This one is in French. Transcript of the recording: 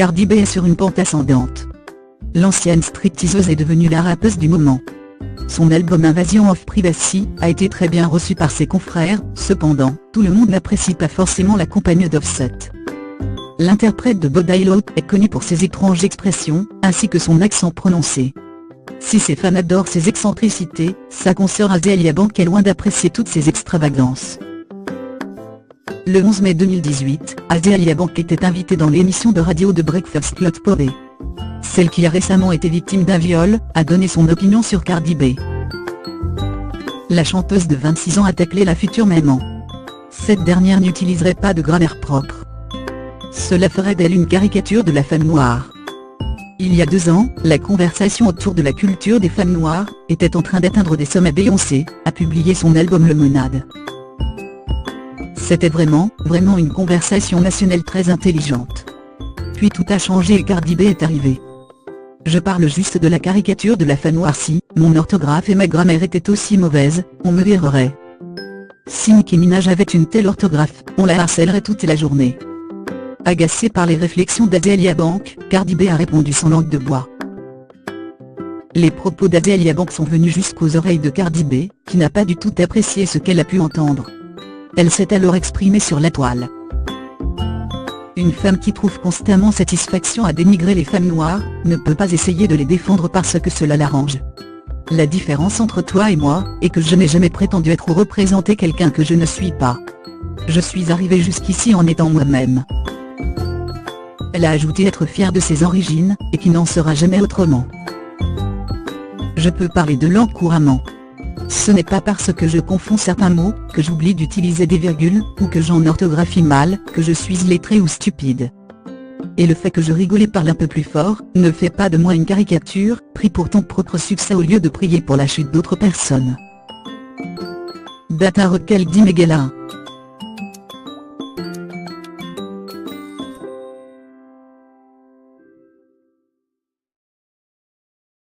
Cardi B est sur une pente ascendante. L'ancienne stripteaseuse est devenue la rappeuse du moment. Son album Invasion of Privacy a été très bien reçu par ses confrères, cependant, tout le monde n'apprécie pas forcément la compagne d'Offset. L'interprète de Body Lot est connu pour ses étranges expressions, ainsi que son accent prononcé. Si ses fans adorent ses excentricités, sa consoeur Azealia Banks est loin d'apprécier toutes ses extravagances. Le 11 mai 2018, Azealia Banks était invitée dans l'émission de radio de Breakfast Club Poe. Celle qui a récemment été victime d'un viol, a donné son opinion sur Cardi B. La chanteuse de 26 ans a taclé la future maman. Cette dernière n'utiliserait pas de grammaire propre. Cela ferait d'elle une caricature de la femme noire. Il y a 2 ans, la conversation autour de la culture des femmes noires était en train d'atteindre des sommets. Beyoncé a publié son album Lemonade. C'était vraiment une conversation nationale très intelligente. Puis tout a changé et Cardi B est arrivée. Je parle juste de la caricature de la femme noire. Si mon orthographe et ma grammaire étaient aussi mauvaises, on me verrait. Si Nicki Minaj avait une telle orthographe, on la harcèlerait toute la journée. Agacée par les réflexions d'Azealia Banks, Cardi B a répondu sans langue de bois. Les propos d'Azealia Banks sont venus jusqu'aux oreilles de Cardi B, qui n'a pas du tout apprécié ce qu'elle a pu entendre. Elle s'est alors exprimée sur la toile. Une femme qui trouve constamment satisfaction à dénigrer les femmes noires, ne peut pas essayer de les défendre parce que cela l'arrange. La différence entre toi et moi, est que je n'ai jamais prétendu être ou représenter quelqu'un que je ne suis pas. Je suis arrivée jusqu'ici en étant moi-même. Elle a ajouté être fière de ses origines, et qui n'en sera jamais autrement. Je peux parler 2 langues couramment. Ce n'est pas parce que je confonds certains mots, que j'oublie d'utiliser des virgules, ou que j'en orthographie mal, que je suis illettré ou stupide. Et le fait que je rigole et parle un peu plus fort, ne fait pas de moi une caricature, prie pour ton propre succès au lieu de prier pour la chute d'autres personnes. Data Rekel dit Megala.